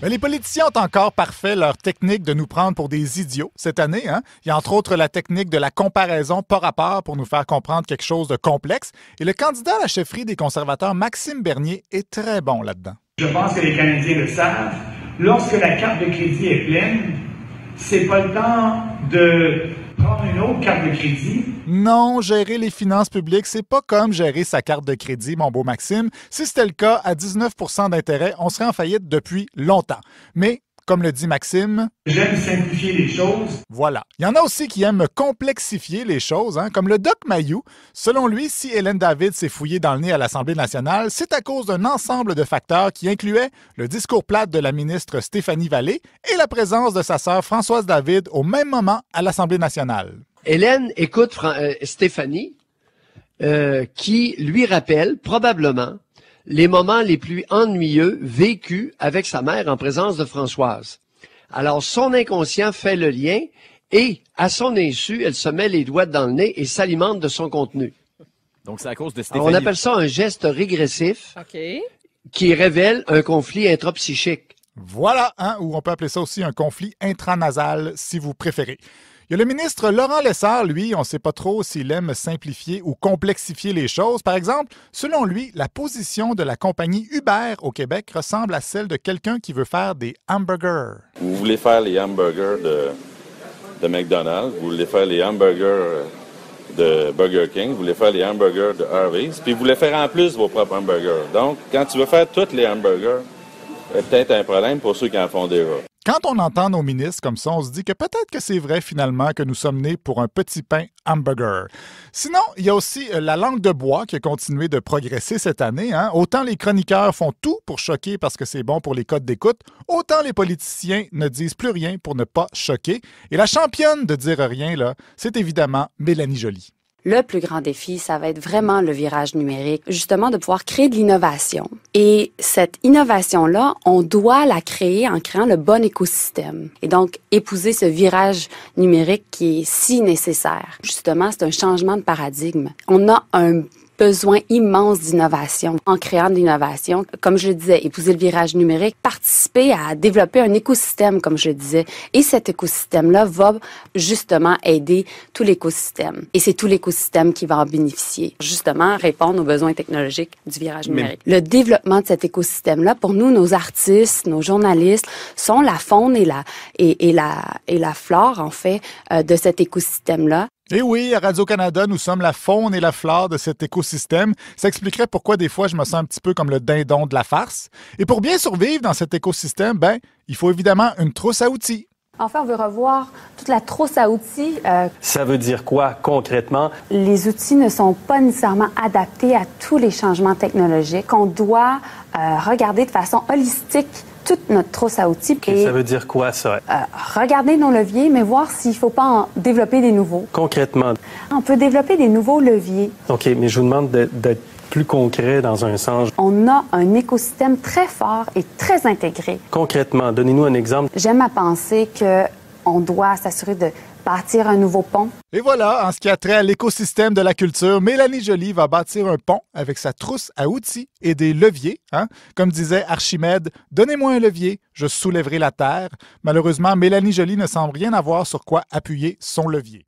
Mais les politiciens ont encore parfait leur technique de nous prendre pour des idiots cette année. Il y a entre autres la technique de la comparaison par rapport pour nous faire comprendre quelque chose de complexe. Et le candidat à la chefferie des conservateurs, Maxime Bernier, est très bon là-dedans. Je pense que les Canadiens le savent. Lorsque la carte de crédit est pleine, c'est pas le temps de prendre une autre carte de crédit. Non, gérer les finances publiques, c'est pas comme gérer sa carte de crédit, mon beau Maxime. Si c'était le cas, à 19 % d'intérêt, on serait en faillite depuis longtemps. Mais, comme le dit Maxime... J'aime simplifier les choses. Voilà. Il y en a aussi qui aiment complexifier les choses, comme le Doc Mayou. Selon lui, si Hélène David s'est fouillée dans le nez à l'Assemblée nationale, c'est à cause d'un ensemble de facteurs qui incluaient le discours plate de la ministre Stéphanie Vallée et la présence de sa sœur Françoise David au même moment à l'Assemblée nationale. Hélène écoute Stéphanie, qui lui rappelle probablement les moments les plus ennuyeux vécus avec sa mère en présence de Françoise. Alors, son inconscient fait le lien et, à son insu, elle se met les doigts dans le nez et s'alimente de son contenu. Donc, c'est à cause de Stéphanie. Alors, on appelle ça un geste régressif qui révèle un conflit intrapsychique. Voilà, ou on peut appeler ça aussi un conflit intranasal, si vous préférez. Il y a le ministre Laurent Lessard, lui, on ne sait pas trop s'il aime simplifier ou complexifier les choses. Par exemple, selon lui, la position de la compagnie Uber au Québec ressemble à celle de quelqu'un qui veut faire des hamburgers. Vous voulez faire les hamburgers de McDonald's, vous voulez faire les hamburgers de Burger King, vous voulez faire les hamburgers de Harvey's, puis vous voulez faire en plus vos propres hamburgers. Donc, quand tu veux faire tous les hamburgers, il y a peut-être un problème pour ceux qui en font déjà. Quand on entend nos ministres comme ça, on se dit que peut-être que c'est vrai finalement que nous sommes nés pour un petit pain hamburger. Sinon, il y a aussi la langue de bois qui a continué de progresser cette année. Autant les chroniqueurs font tout pour choquer parce que c'est bon pour les codes d'écoute, autant les politiciens ne disent plus rien pour ne pas choquer. Et la championne de dire rien, là, c'est évidemment Mélanie Joly. Le plus grand défi, ça va être vraiment le virage numérique, justement de pouvoir créer de l'innovation. Et cette innovation-là, on doit la créer en créant le bon écosystème. Et donc, épouser ce virage numérique qui est si nécessaire. Justement, c'est un changement de paradigme. On a un besoin immense d'innovation. En créant de l'innovation, comme je le disais, épouser le virage numérique, participer à développer un écosystème, comme je le disais. Et cet écosystème-là va justement aider tout l'écosystème. Et c'est tout l'écosystème qui va en bénéficier. Justement, répondre aux besoins technologiques du virage numérique. Le développement de cet écosystème-là, pour nous, nos artistes, nos journalistes, sont la faune et la flore, en fait, de cet écosystème-là. Et oui, à Radio-Canada, nous sommes la faune et la flore de cet écosystème. Ça expliquerait pourquoi des fois je me sens un petit peu comme le dindon de la farce. Et pour bien survivre dans cet écosystème, il faut évidemment une trousse à outils. En fait, on veut revoir toute la trousse à outils. Ça veut dire quoi concrètement? Les outils ne sont pas nécessairement adaptés à tous les changements technologiques. On doit regarder de façon holistique toute notre trousse à outils. Et ça veut dire quoi, ça? Regarder nos leviers, mais voir s'il ne faut pas en développer des nouveaux. Concrètement? On peut développer des nouveaux leviers. OK, mais je vous demande d'être plus concret dans un sens. On a un écosystème très fort et très intégré. Concrètement, donnez-nous un exemple. J'aime à penser qu'on doit s'assurer de bâtir un nouveau pont. Et voilà, en ce qui a trait à l'écosystème de la culture, Mélanie Joly va bâtir un pont avec sa trousse à outils et des leviers. Comme disait Archimède, « Donnez-moi un levier, je soulèverai la terre ». Malheureusement, Mélanie Joly ne semble rien avoir sur quoi appuyer son levier.